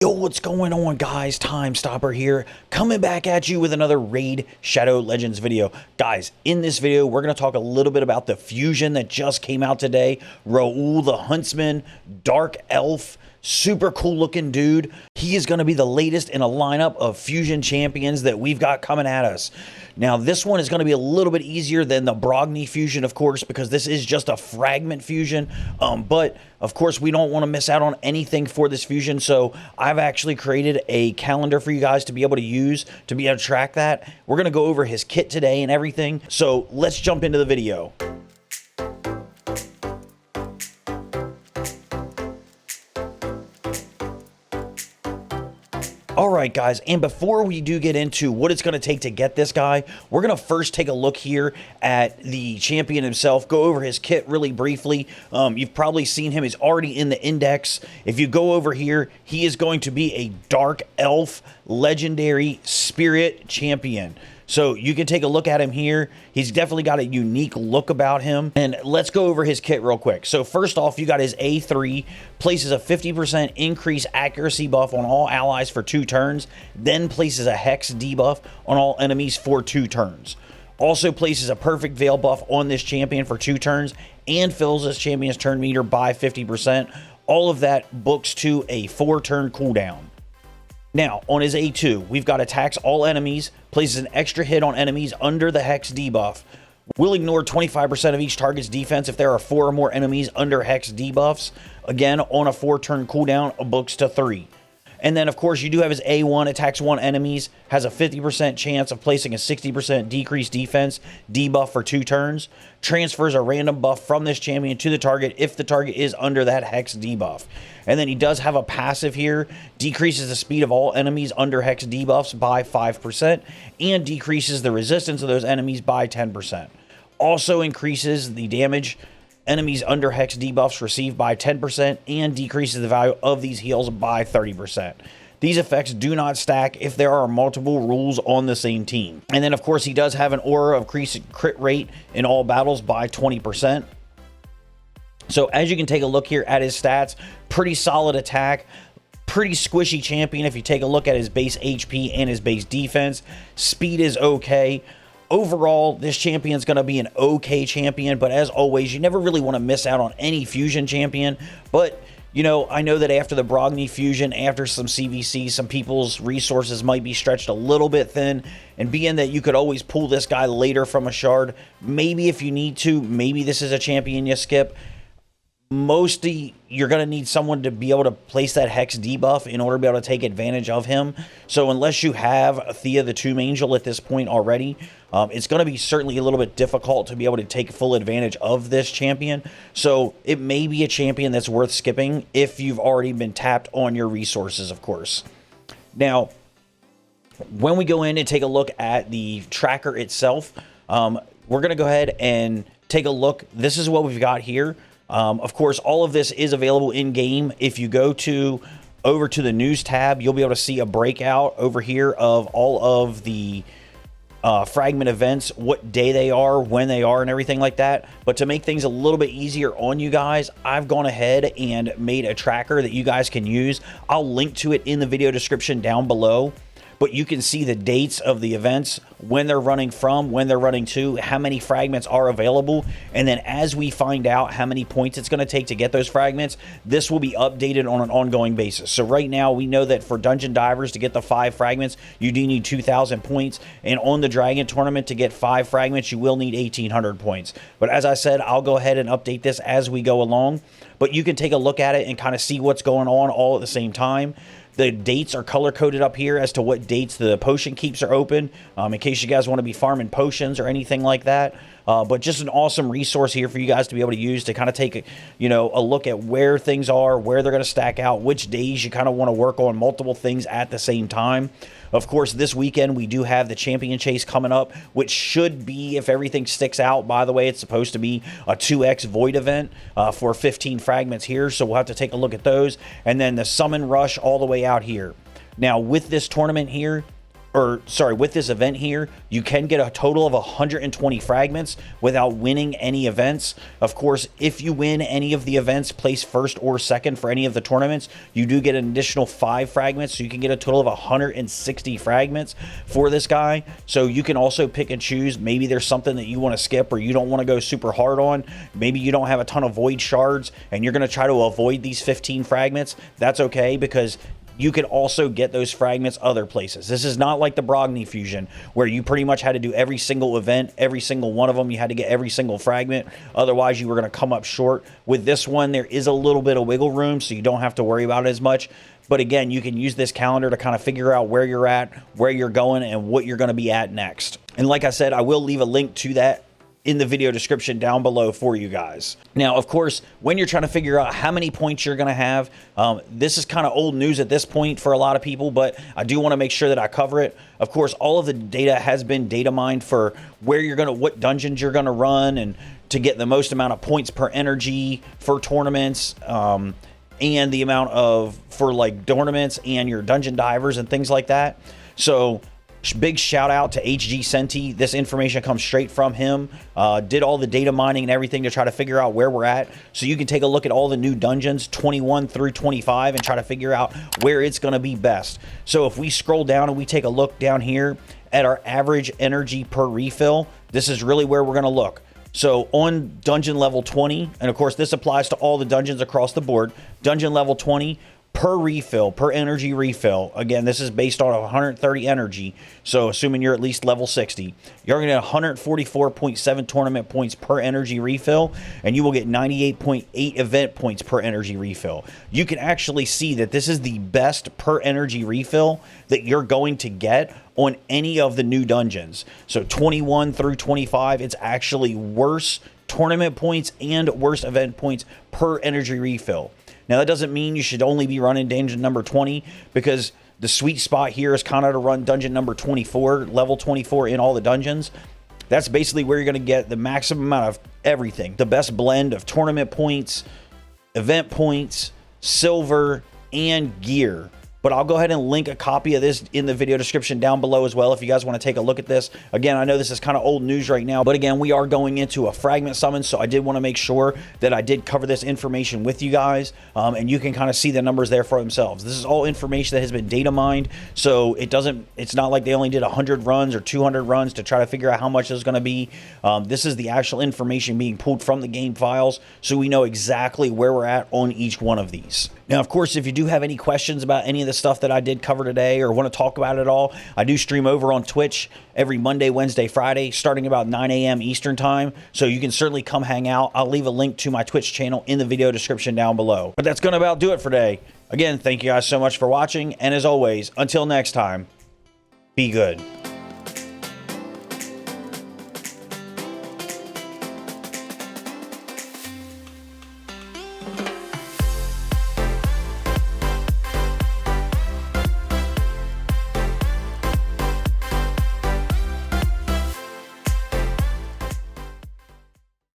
Yo, what's going on, guys? TymeStopper here, coming back at you with another Raid Shadow Legends video. Guys, in this video, we're going to talk a little bit about the fusion that just came out today. Ruel the Huntsman, Dark Elf, super cool looking dude. He is going to be the latest in a lineup of fusion champions that we've got coming at us. Now, this one is going to be a little bit easier than the Brogni fusion, of course, because this is just a fragment fusion. But, of course, we don't want to miss out on anything for this fusion. So I've actually created a calendar for you guys to be able to use, to be able to track that. We're going to go over his kit today and everything. So let's jump into the video. Alright guys, and before we do get into what it's going to take to get this guy, we're going to first take a look here at the champion himself, go over his kit really briefly. You've probably seen him, he's already in the index. If you go over here, he is going to be a Dark Elf Legendary Spirit Champion. So you can take a look at him here. He's definitely got a unique look about him. And let's go over his kit real quick. So first off, you got his A3, places a 50% increased accuracy buff on all allies for 2 turns, then places a hex debuff on all enemies for 2 turns. Also places a perfect veil buff on this champion for 2 turns and fills this champion's turn meter by 50%. All of that books to a 4-turn cooldown. Now, on his A2, we've got attacks all enemies, places an extra hit on enemies under the Hex debuff, will ignore 25% of each target's defense if there are 4 or more enemies under Hex debuffs. Again, on a 4-turn cooldown, books to 3. And then, of course, you do have his A1, attacks 1 enemies, has a 50% chance of placing a 60% decreased defense debuff for 2 turns, transfers a random buff from this champion to the target if the target is under that Hex debuff. And then he does have a passive here, decreases the speed of all enemies under Hex debuffs by 5%, and decreases the resistance of those enemies by 10%. Also increases the damage enemies under Hex debuffs receive by 10% and decreases the value of these heals by 30%. These effects do not stack if there are multiple rules on the same team. And then, of course, he does have an aura of increased crit rate in all battles by 20%. So as you can take a look here at his stats, pretty solid attack, pretty squishy champion if you take a look at his base HP and his base defense. Speed is okay. Overall, this champion is going to be an okay champion, but as always, you never really want to miss out on any fusion champion. But, you know, I know that after the Brogni fusion, after some CVC, some people's resources might be stretched a little bit thin, and being that you could always pull this guy later from a shard, maybe if you need to, maybe this is a champion you skip. Mostly, you're going to need someone to be able to place that Hex debuff in order to be able to take advantage of him. So unless you have Thea the Tomb Angel at this point already, it's going to be certainly a little bit difficult to be able to take full advantage of this champion. So it may be a champion that's worth skipping if you've already been tapped on your resources, of course. Now, when we go in and take a look at the tracker itself, we're going to go ahead and take a look. This is what we've got here. Of course, all of this is available in-game. If you go over to the news tab, you'll be able to see a breakout over here of all of the fragment events, what day they are, when they are, and everything like that. But to make things a little bit easier on you guys, I've gone ahead and made a tracker that you guys can use. I'll link to it in the video description down below. But you can see the dates of the events, when they're running from, when they're running to, how many fragments are available. And then as we find out how many points it's going to take to get those fragments, this will be updated on an ongoing basis. So right now, we know that for Dungeon Divers to get the 5 fragments, you do need 2,000 points. And on the Dragon Tournament, to get 5 fragments, you will need 1,800 points. But as I said, I'll go ahead and update this as we go along. But you can take a look at it and kind of see what's going on all at the same time. The dates are color-coded up here as to what dates the potion keeps are open, in case you guys want to be farming potions or anything like that. But just an awesome resource here for you guys to be able to use to kind of take a look at where things are, where they're going to stack out, which days you kind of want to work on multiple things at the same time. Of course, this weekend we do have the Champion Chase coming up, which should be, if everything sticks out, by the way, it's supposed to be a 2x Void event for 15 fragments here, so we'll have to take a look at those. And then the Summon Rush all the way out here. Now, with this tournament here, or sorry, with this event here, you can get a total of 120 fragments without winning any events. Of course, if you win any of the events, place first or second for any of the tournaments, you do get an additional 5 fragments, so you can get a total of 160 fragments for this guy. So you can also pick and choose. Maybe there's something that you want to skip or you don't want to go super hard on. Maybe you don't have a ton of void shards and you're going to try to avoid these 15 fragments. That's okay, because you can also get those fragments other places. This is not like the Fragment Fusion, where you pretty much had to do every single event, every single one of them. You had to get every single fragment. Otherwise, you were going to come up short. With this one, there is a little bit of wiggle room, so you don't have to worry about it as much. But again, you can use this calendar to kind of figure out where you're at, where you're going, and what you're going to be at next. And like I said, I will leave a link to that in the video description down below for you guys. Now, of course, when you're trying to figure out how many points you're going to have, this is kind of old news at this point for a lot of people, but I do want to make sure that I cover it. Of course, all of the data has been data mined for where you're going to, what dungeons you're going to run, and to get the most amount of points per energy for tournaments, and the amount of, for like tournaments and your dungeon divers and things like that. So big shout out to HG Senti. This information comes straight from him. Did all the data mining and everything to try to figure out where we're at. So you can take a look at all the new dungeons, 21 through 25, and try to figure out where it's going to be best. So if we scroll down and we take a look down here at our average energy per refill, this is really where we're going to look. So on dungeon level 20, and of course this applies to all the dungeons across the board, dungeon level 20, per refill, per energy refill. Again, this is based on 130 energy. So assuming you're at least level 60, you're going to get 144.7 tournament points per energy refill, and you will get 98.8 event points per energy refill. You can actually see that this is the best per energy refill that you're going to get on any of the new dungeons. So 21 through 25, it's actually worse tournament points and worse event points per energy refill. Now, that doesn't mean you should only be running dungeon number 20, because the sweet spot here is kind of to run dungeon number 24, level 24 in all the dungeons. That's basically where you're going to get the maximum amount of everything. The best blend of tournament points, event points, silver, and gear. But I'll go ahead and link a copy of this in the video description down below as well if you guys want to take a look at this. Again, I know this is kind of old news right now, but again, we are going into a fragment summon, so I did want to make sure that I did cover this information with you guys, and you can kind of see the numbers there for themselves. This is all information that has been data mined, so it's not like they only did 100 runs or 200 runs to try to figure out how much it's going to be. This is the actual information being pulled from the game files, so we know exactly where we're at on each one of these. Now, of course, if you do have any questions about any of the stuff that I did cover today or want to talk about it all, I do stream over on Twitch every Monday, Wednesday, Friday, starting about 9 a.m. Eastern time. So you can certainly come hang out. I'll leave a link to my Twitch channel in the video description down below. But that's going to about do it for today. Again, thank you guys so much for watching. And as always, until next time, be good.